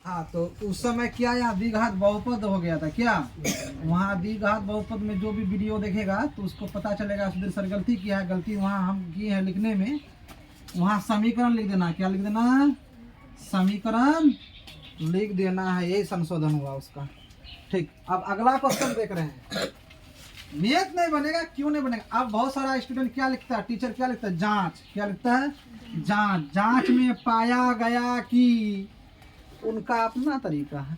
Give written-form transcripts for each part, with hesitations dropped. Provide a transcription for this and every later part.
हाँ, तो उस समय क्या यहाँ द्विघात बहुपद हो गया था क्या? वहाँ द्विघात बहुपद में जो भी वीडियो देखेगा तो उसको पता चलेगा सुधीर सर गलती किया है, गलती वहाँ हम की है लिखने में। वहाँ समीकरण लिख देना, क्या लिख देना? समीकरण लिख देना है, यही संशोधन हुआ उसका। ठीक, अब अगला क्वेश्चन देख रहे हैं। नियत नहीं बनेगा, क्यों नहीं बनेगा? अब बहुत सारा स्टूडेंट क्या लिखता है, टीचर क्या लिखता है? जांच। क्या लिखता है? जांच। जांच में पाया गया कि, उनका अपना तरीका है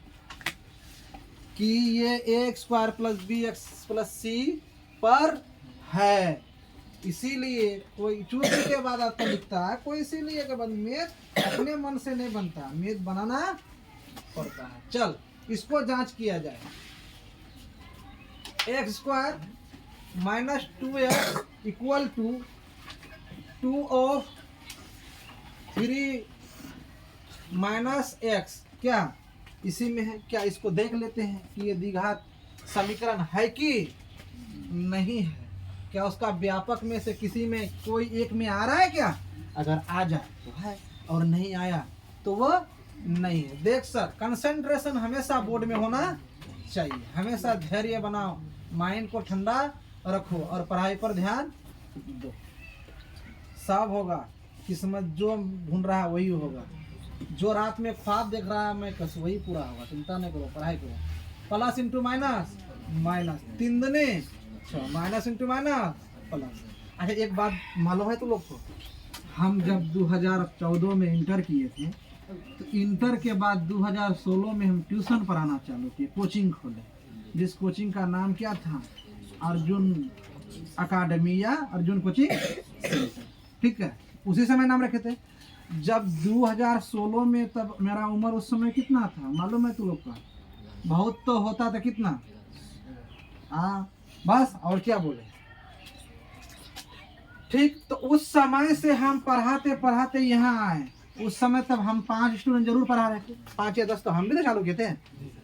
कि ये a² + bx + c पर है, इसीलिए कोई चूंकि के बाद आपको लिखता है, कोई इसीलिए के बाद मैथ अपने मन से नहीं बनता, मैथ बनाना पड़ता है। चल इसको जांच किया जाए। x² - 2x = 2 of 3 - x, क्या इसी में है? क्या इसको देख लेते हैं कि ये द्विघात समीकरण है कि नहीं है? क्या उसका व्यापक में से किसी में कोई एक में आ रहा है क्या? अगर आ जाए तो है, और नहीं आया तो वो नहीं है। देख सर, कंसंट्रेशन हमेशा बोर्ड में होना चाहिए, हमेशा धैर्य बनाओ, माइंड को ठंडा रखो और पढ़ाई पर ध्यान दो। सब होगा, किस्मत जो ढूंढ रहा है वही होगा, जो रात में ख्वाब देख रहा है मैं कस वही पूरा होगा। चिंता नहीं करो, पढ़ाई करो। प्लस इंटू माइनस, माइनस 3 दुने 6, माइनस इंटू माइनस प्लस। अच्छा एक बात मालूम है तो लोग को, हम जब 2014 में इंटर किए थे तो इंटर के बाद 2016 में हम ट्यूशन पढ़ाना चालू किए, कोचिंग खोले, जिस कोचिंग का नाम क्या था? अर्जुन अकादमी या अर्जुन कोचिंग सेंटर। ठीक है, उसी समय नाम रखे थे। जब 2016 में, तब मेरा उम्र उस समय कितना था मालूम है तू लोग का? बहुत तो होता था कितना? हाँ बस, और क्या बोले। ठीक, तो उस समय से हम पढ़ाते पढ़ाते यहाँ आए। उस समय तब हम 5 स्टूडेंट जरूर पढ़ा रहे थे, 5 या 10 तो हम भी तो चालू किए थे,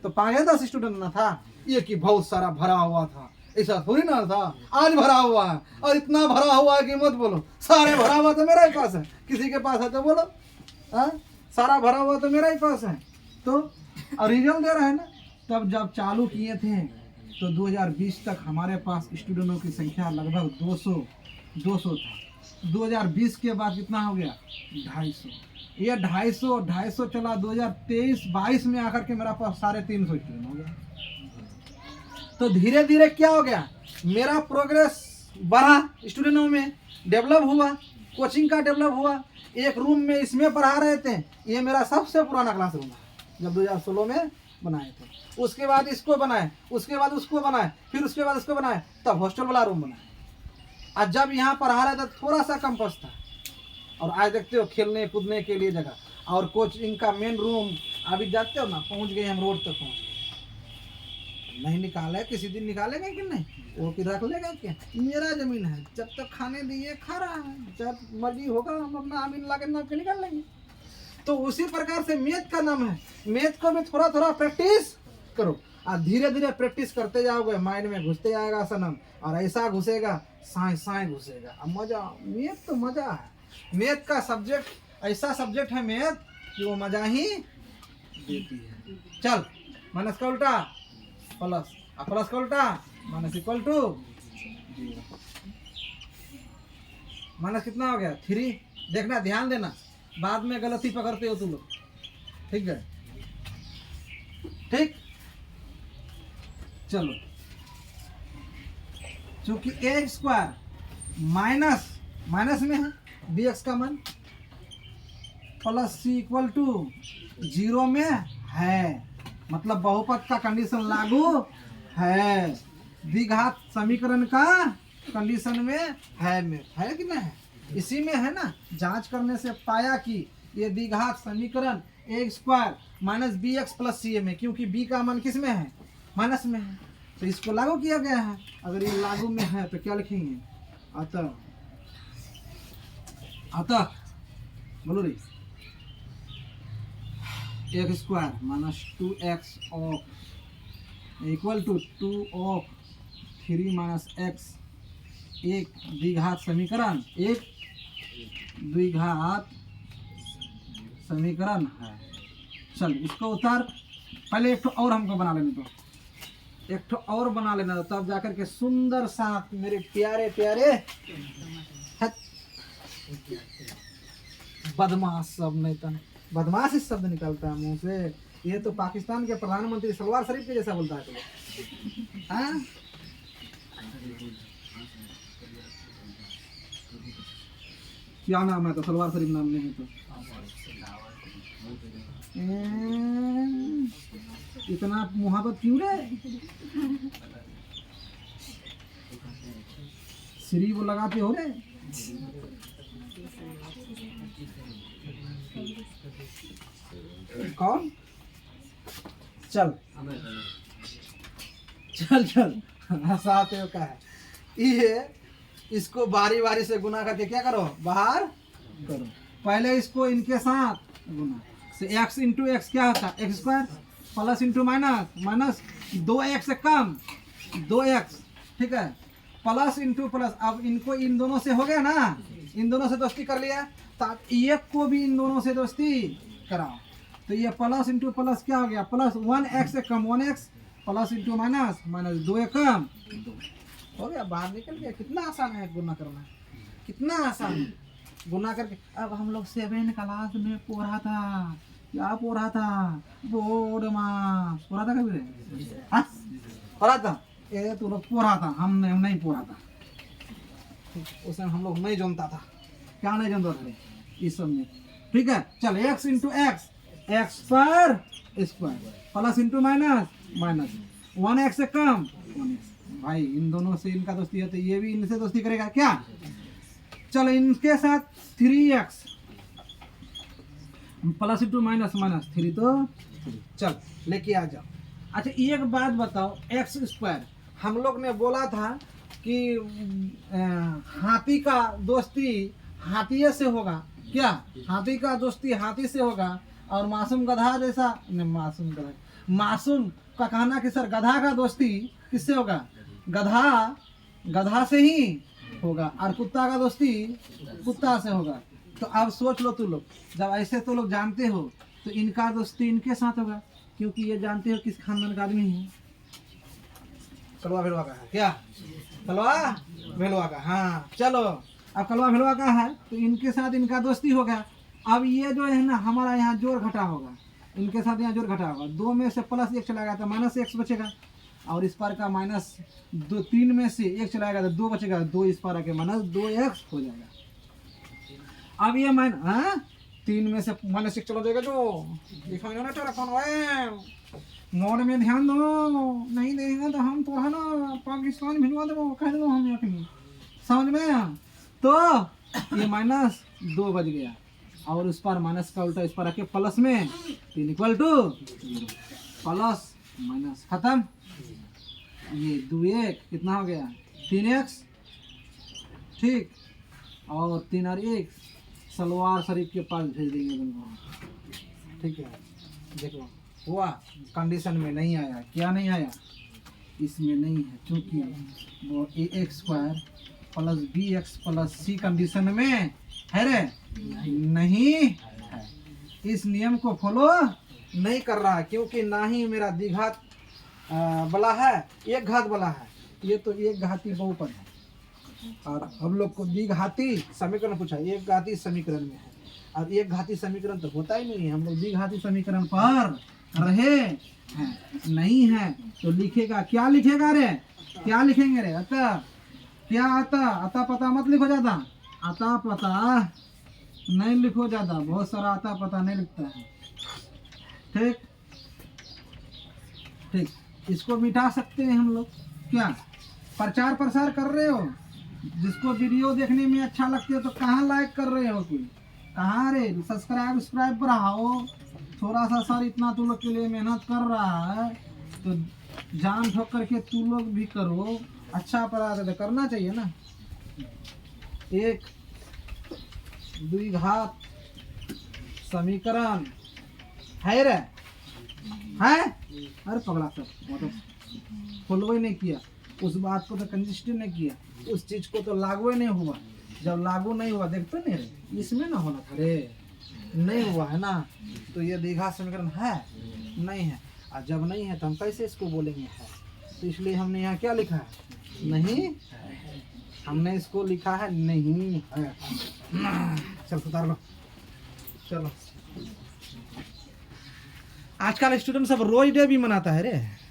तो 5 या 10 स्टूडेंट ना था ये कि बहुत सारा भरा हुआ था, ऐसा थोड़ी ना था। आज भरा हुआ है, और इतना भरा हुआ है कि मत बोलो। सारे भरा हुआ तो मेरा ही पास है, किसी के पास है तो बोलो। हाँ, सारा भरा हुआ तो मेरा ही पास है, तो और रिजल्ट दे रहा है ना। तब जब चालू किए थे तो 2020 तक हमारे पास स्टूडेंटों की संख्या लगभग 200 था। 2020 के बाद कितना हो गया? 250। ये 250 चला 2023-22 में आकर के मेरा पास 350 स्टूडेंट हो गया। तो धीरे धीरे क्या हो गया, मेरा प्रोग्रेस बढ़ा, स्टूडेंटों में डेवलप हुआ, कोचिंग का डेवलप हुआ। एक रूम में इसमें पढ़ा रहे थे, ये मेरा सबसे पुराना क्लास रूम है जब 2016 में बनाए थे। उसके बाद इसको बनाए, उसके बाद उसको बनाए, फिर उसके बाद इसको बनाए, तब हॉस्टल वाला रूम बनाए। आज जब यहाँ पढ़ा रहे थे थोड़ा सा कैंपस था, और आज देखते हो खेलने कूदने के लिए जगह, और कोचिंग का मेन रूम अभी जाते हो ना, पहुँच गए हम, रोड तक पहुँच गए। नहीं निकाले, किसी दिन निकालेगा कि नहीं? वो कि रख लेगा क्या? मेरा जमीन है, जब तक खाने दिए खा रहा है, जब मर्जी होगा हम अपना अमीन ला के नाप के निकाल लेंगे। तो उसी प्रकार से मैथ का नाम है, मैथ को भी थोड़ा थोड़ा प्रैक्टिस करो, और धीरे धीरे प्रैक्टिस करते जाओगे, माइंड में घुसते जाएगा सनम, और ऐसा घुसेगा साए साए घुसेगा। अब मजा, मैथ तो मजा है। मैथ का सब्जेक्ट ऐसा सब्जेक्ट है मैथ कि वो मजा ही देती है। चल, माइनस का उल्टा प्लस, प्लस का उल्टा माइनस इक्वल टू 0। माइनस कितना हो गया? 3। देखना, ध्यान देना, बाद में गलती पकड़ते हो तुम लोग। ठीक है, ठीक, चलो। चूंकि a² माइनस माइनस में है, bx का मान प्लस c = 0 में है, मतलब बहुपद का कंडीशन लागू है, द्विघात समीकरण का कंडीशन में है कि नहीं है? इसी में है ना। जांच करने से पाया कि ये द्विघात समीकरण a² - bx + c में, क्योंकि b का मान किस में है? माइनस में है, तो इसको लागू किया गया है। अगर ये लागू में है तो क्या लिखेंगे? अतः, अतः बोलो रे, x² - 2x = 2 of 3 - x एक द्विघात समीकरण, एक द्विघात समीकरण है। चल इसको उतार, पहले एक ठो और हमको बना लेने दो, एक ठो और बना लेना, तब जाकर के सुंदर सा मेरे प्यारे प्यारे बदमाश सब नहीं तो बदमाश इस शब्द निकलता है मुंह से, ये तो पाकिस्तान के प्रधानमंत्री सलवार शरीफ के जैसा बोलता है तो हाँ? क्या नाम है तो सलवार शरीफ नाम नहीं है तो इतना मुहब्बत क्यों रे? श्री वो लगाते हो रे? कौन? चल चल चल हंसाते हो क्या है ये? इसको बारी बारी से गुना करके क्या करो, बाहर करो। पहले इसको इनके साथ गुना से x इंटू एक्स क्या होता है, x square plus into minus minus 2x से कम 2x, ठीक है, प्लस इंटू प्लस। अब इनको इन दोनों से हो गया ना, इन दोनों से दोस्ती कर लिया, तो एक को भी इन दोनों से दोस्ती कराओ, तो ये प्लस इंटू प्लस क्या हो गया, प्लस 1x से कम 1x plus into minus minus 2 कम 2 हो गया, बाहर निकल गया। कितना आसान है गुना करना, कितना आसान है गुना करके। अब हम लोग 7 क्लास में पढ़ा था, क्या पढ़ा था, बोर्ड में पढ़ा था, कभी पढ़ा था ये तो लोग पढ़ा था, हम नहीं पढ़ा था, उस समय हम लोग नहीं जानता था, क्या नहीं जानता था इस सब में, ठीक है। चल x इंटू एक्स, एक्स पर square plus into minus minus 1x से कम 1x। भाई इन दोनों से इनका दोस्ती है तो ये भी इनसे दोस्ती करेगा क्या? चलो इनके साथ 3x plus into minus minus 3 तो 3। चल लेके आ जाओ। अच्छा एक बात बताओ, एक्स स्क्वायर हम लोग ने बोला था कि हाथी का दोस्ती हाथी से होगा, क्या हाथी का दोस्ती हाथी से होगा, और मासूम गधा जैसा नहीं, मासूम गधा, मासूम का कहना कि सर गधा का दोस्ती किससे होगा, गधा गधा से ही होगा, और कुत्ता का दोस्ती कुत्ता से होगा। तो अब सोच लो तू लोग, जब ऐसे तो लोग जानते हो तो इनका दोस्ती इनके साथ होगा, क्योंकि ये जानते हो किस खानदान का आदमी है, कलवा भेलवा का है, क्या कलवा भेलवा का, हाँ चलो अब कलवा भेलवा का है तो इनके साथ इनका दोस्ती होगा। अब ये जो है ना हमारा यहाँ जोड़ घटा होगा, इनके साथ यहाँ जोड़ घटा होगा, 2 में से प्लस 1 चलाएगा तो माइनस x बचेगा, और इस पार का माइनस 3 में से 1 चलाएगा तो 2 बचेगा, 2 इस पार के माइनस 2x हो जाएगा। अब ये माइनस 3 में से माइनस 1 चला जाएगा, जो देखो ना तेरा कौन मोड में ध्यान दो, नहीं देगा तो हम तो है ना पाकिस्तान भिजवा दो, कह दो हम यहाँ, समझ में? तो ये माइनस 2 बज गया, और उस पर माइनस का उल्टा इस पर आके प्लस में 3 इक्वल टू प्लस माइनस खत्म। ये 2 कितना हो गया 3x, ठीक, और 3 और 1 सलवार शरीफ के पास भेज देंगे तुमको, ठीक है। देखो हुआ, कंडीशन में नहीं आया, क्या नहीं आया, इसमें नहीं है, क्योंकि वो ax square plus bx plus c condition में है रे, नहीं है, इस नियम को फॉलो नहीं कर रहा है, क्योंकि ना ही मेरा द्विघात बला है, एक घात बला है, ये तो एक घाती बहुपद है, और हम लोग को द्विघाती समीकरण पूछा, एक घाती समीकरण में है, और एक घाती समीकरण तो होता ही नहीं है, हम लोग द्विघाती समीकरण पर रहे हैं, नहीं है तो लिखेगा, क्या लिखेगा रे, क्या लिखेंगे रे, अतः क्या आता, अता पता मत लिखो ज्यादा, अता पता नहीं लिखो ज्यादा, बहुत सारा अता पता नहीं लिखता है, ठीक ठीक। इसको मिटा सकते हैं हम लोग, क्या प्रचार प्रसार कर रहे हो, जिसको वीडियो देखने में अच्छा लगते हो तो कहाँ लाइक कर रहे हो, कोई कहाँ रे, सब्सक्राइब बढ़ाओ थोड़ा सा, सर इतना तू लोग के लिए मेहनत कर रहा है तो जान ठोक करके तू लोग भी करो, अच्छा पढ़ा तो करना चाहिए ना। एक द्विघात समीकरण है रे, है, अरे पगला सब मतलब फॉलो ही नहीं किया, उस बात को तो कंसिस्टेंट नहीं किया, उस चीज को तो लागू ही नहीं हुआ, जब लागू नहीं हुआ देखते नहीं रे, इसमें ना होना था रे, नहीं हुआ है ना, तो ये द्विघात समीकरण है नहीं है, और जब नहीं है तो हम कैसे इसको बोलेंगे है। तो इसलिए हमने यहाँ क्या लिखा है, नहीं, हमने इसको लिखा है नहीं है। चल उतार लो, चलो। आजकल स्टूडेंट सब रोज डे भी मनाता है रे।